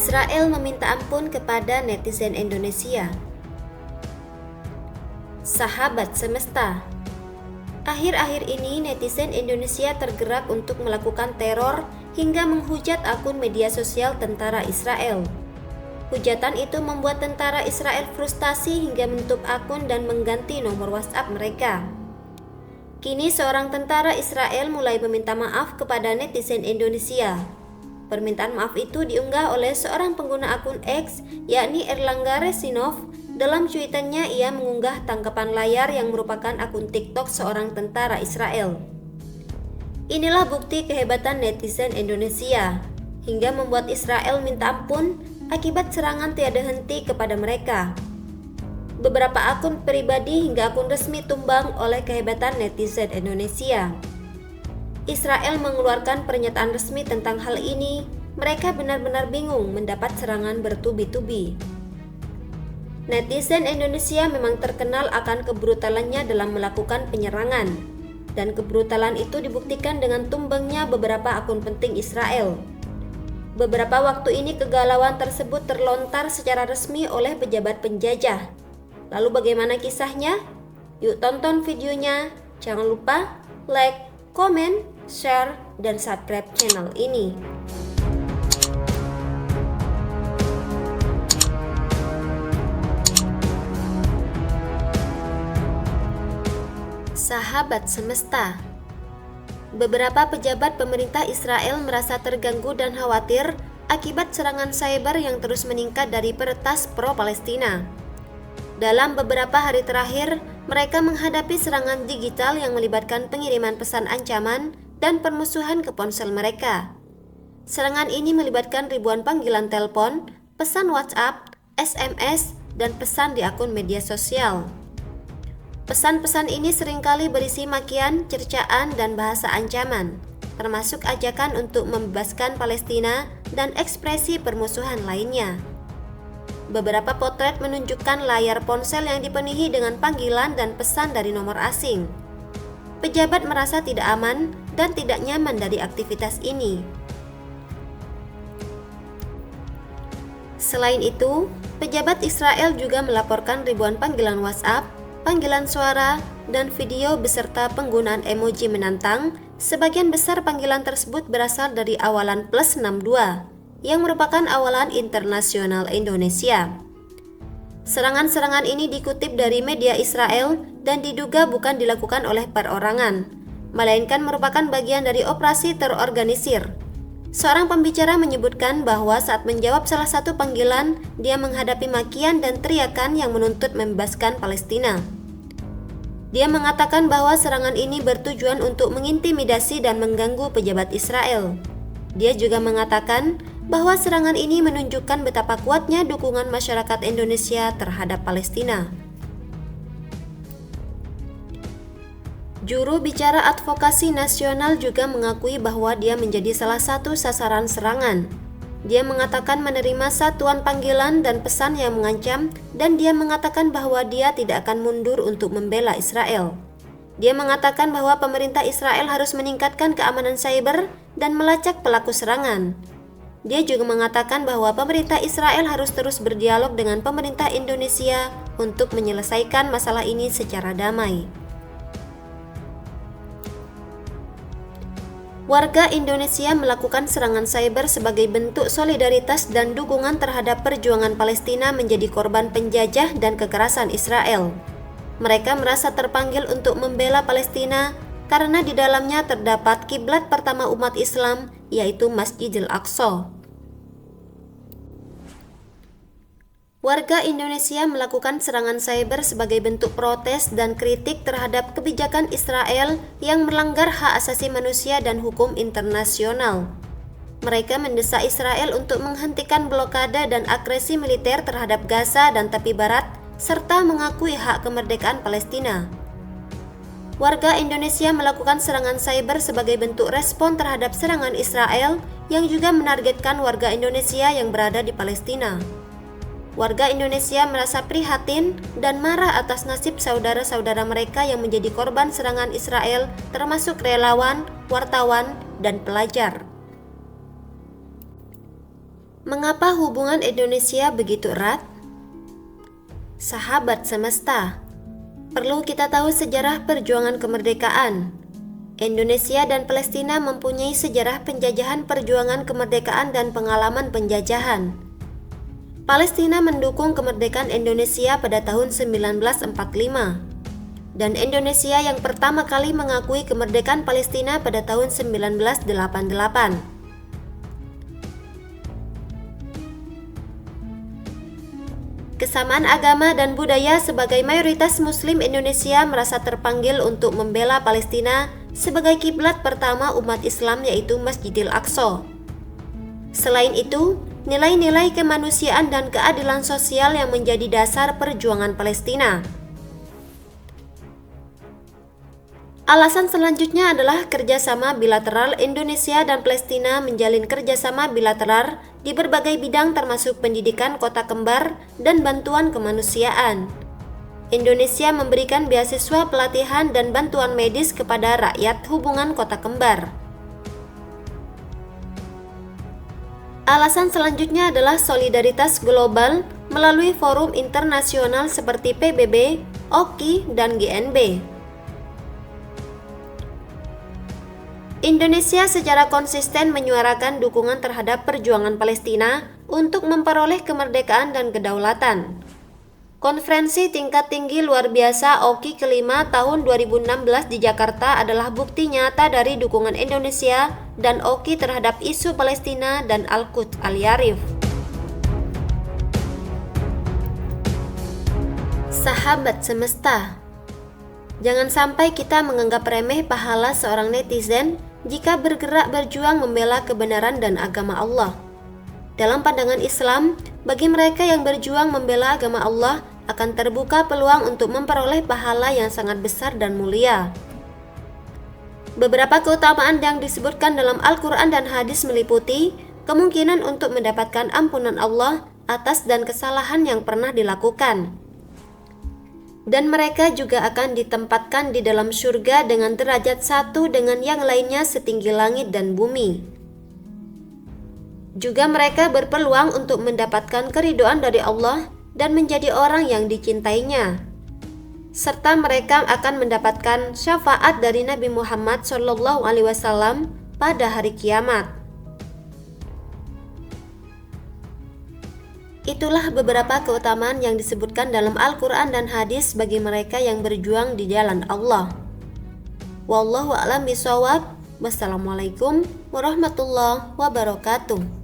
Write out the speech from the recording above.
Israel meminta ampun kepada netizen Indonesia. Sahabat semesta, akhir-akhir ini netizen Indonesia tergerak untuk melakukan teror hingga menghujat akun media sosial tentara Israel. Hujatan itu membuat tentara Israel frustasi hingga menutup akun dan mengganti nomor WhatsApp mereka. Kini seorang tentara Israel mulai meminta maaf kepada netizen Indonesia. Permintaan maaf itu diunggah oleh seorang pengguna akun X, yakni Erlangga Resinov. Dalam cuitannya, ia mengunggah tangkapan layar yang merupakan akun TikTok seorang tentara Israel. Inilah bukti kehebatan netizen Indonesia, hingga membuat Israel minta ampun akibat serangan tiada henti kepada mereka. Beberapa akun pribadi hingga akun resmi tumbang oleh kehebatan netizen Indonesia. Israel mengeluarkan pernyataan resmi tentang hal ini. Mereka benar-benar bingung mendapat serangan bertubi-tubi. Netizen Indonesia memang terkenal akan kebrutalannya dalam melakukan penyerangan, dan kebrutalan itu dibuktikan dengan tumbangnya beberapa akun penting Israel. Beberapa waktu ini kegalauan tersebut terlontar secara resmi oleh pejabat penjajah. Lalu bagaimana kisahnya? Yuk tonton videonya. Jangan lupa like, komen, share, dan subscribe channel ini. Sahabat semesta, beberapa pejabat pemerintah Israel merasa terganggu dan khawatir akibat serangan cyber yang terus meningkat dari peretas pro-Palestina. Dalam beberapa hari terakhir, mereka menghadapi serangan digital yang melibatkan pengiriman pesan ancaman dan permusuhan ke ponsel mereka. Serangan ini melibatkan ribuan panggilan telepon, pesan WhatsApp, SMS, dan pesan di akun media sosial. Pesan-pesan ini seringkali berisi makian, cercaan, dan bahasa ancaman, termasuk ajakan untuk membebaskan Palestina dan ekspresi permusuhan lainnya. Beberapa potret menunjukkan layar ponsel yang dipenuhi dengan panggilan dan pesan dari nomor asing. Pejabat merasa tidak aman dan tidak nyaman dari aktivitas ini. Selain itu, pejabat Israel juga melaporkan ribuan panggilan WhatsApp, panggilan suara, dan video beserta penggunaan emoji menantang. Sebagian besar panggilan tersebut berasal dari awalan +62, yang merupakan awalan internasional Indonesia. Serangan-serangan ini dikutip dari media Israel dan diduga bukan dilakukan oleh perorangan, melainkan merupakan bagian dari operasi terorganisir. Seorang pembicara menyebutkan bahwa saat menjawab salah satu panggilan, dia menghadapi makian dan teriakan yang menuntut membebaskan Palestina. Dia mengatakan bahwa serangan ini bertujuan untuk mengintimidasi dan mengganggu pejabat Israel. Dia juga mengatakan bahwa serangan ini menunjukkan betapa kuatnya dukungan masyarakat Indonesia terhadap Palestina. Juru bicara Advokasi Nasional juga mengakui bahwa dia menjadi salah satu sasaran serangan. Dia mengatakan menerima satuan panggilan dan pesan yang mengancam, dan dia mengatakan bahwa dia tidak akan mundur untuk membela Israel. Dia mengatakan bahwa pemerintah Israel harus meningkatkan keamanan cyber dan melacak pelaku serangan. Dia juga mengatakan bahwa pemerintah Israel harus terus berdialog dengan pemerintah Indonesia untuk menyelesaikan masalah ini secara damai. Warga Indonesia melakukan serangan cyber sebagai bentuk solidaritas dan dukungan terhadap perjuangan Palestina menjadi korban penjajah dan kekerasan Israel. Mereka merasa terpanggil untuk membela Palestina karena di dalamnya terdapat kiblat pertama umat Islam, yaitu Masjidil Aqsa. Warga Indonesia melakukan serangan cyber sebagai bentuk protes dan kritik terhadap kebijakan Israel yang melanggar hak asasi manusia dan hukum internasional. Mereka mendesak Israel untuk menghentikan blokade dan agresi militer terhadap Gaza dan tepi barat, serta mengakui hak kemerdekaan Palestina. Warga Indonesia melakukan serangan cyber sebagai bentuk respon terhadap serangan Israel yang juga menargetkan warga Indonesia yang berada di Palestina. Warga Indonesia merasa prihatin dan marah atas nasib saudara-saudara mereka yang menjadi korban serangan Israel, termasuk relawan, wartawan, dan pelajar. Mengapa hubungan Indonesia begitu erat? Sahabat semesta, perlu kita tahu sejarah perjuangan kemerdekaan. Indonesia dan Palestina mempunyai sejarah penjajahan, perjuangan kemerdekaan, dan pengalaman penjajahan. Palestina mendukung kemerdekaan Indonesia pada tahun 1945, dan Indonesia yang pertama kali mengakui kemerdekaan Palestina pada tahun 1988. Kesamaan agama dan budaya. Sebagai mayoritas Muslim, Indonesia merasa terpanggil untuk membela Palestina sebagai kiblat pertama umat Islam, yaitu Masjidil Aqsa. Selain itu, nilai-nilai kemanusiaan dan keadilan sosial yang menjadi dasar perjuangan Palestina. Alasan selanjutnya adalah kerjasama bilateral. Indonesia dan Palestina menjalin kerjasama bilateral di berbagai bidang termasuk pendidikan kota kembar dan bantuan kemanusiaan. Indonesia memberikan beasiswa, pelatihan, dan bantuan medis kepada rakyat hubungan kota kembar. Alasan selanjutnya adalah solidaritas global melalui forum internasional seperti PBB, OKI, dan GNB. Indonesia secara konsisten menyuarakan dukungan terhadap perjuangan Palestina untuk memperoleh kemerdekaan dan kedaulatan. Konferensi tingkat tinggi luar biasa OKI kelima tahun 2016 di Jakarta adalah bukti nyata dari dukungan Indonesia dan OKI terhadap isu Palestina dan Al-Quds Al-Yarif. Sahabat semesta, jangan sampai kita menganggap remeh pahala seorang netizen jika bergerak berjuang membela kebenaran dan agama Allah. Dalam pandangan Islam, bagi mereka yang berjuang membela agama Allah akan terbuka peluang untuk memperoleh pahala yang sangat besar dan mulia. Beberapa keutamaan yang disebutkan dalam Al-Quran dan hadis meliputi kemungkinan untuk mendapatkan ampunan Allah atas dan kesalahan yang pernah dilakukan. Dan mereka juga akan ditempatkan di dalam surga dengan derajat satu dengan yang lainnya setinggi langit dan bumi. Juga mereka berpeluang untuk mendapatkan keridhaan dari Allah dan menjadi orang yang dicintainya. Serta mereka akan mendapatkan syafaat dari Nabi Muhammad SAW pada hari kiamat. Itulah beberapa keutamaan yang disebutkan dalam Al-Quran dan hadis bagi mereka yang berjuang di jalan Allah. Wallahu a'lam bishawab. Wassalamualaikum warahmatullahi wabarakatuh.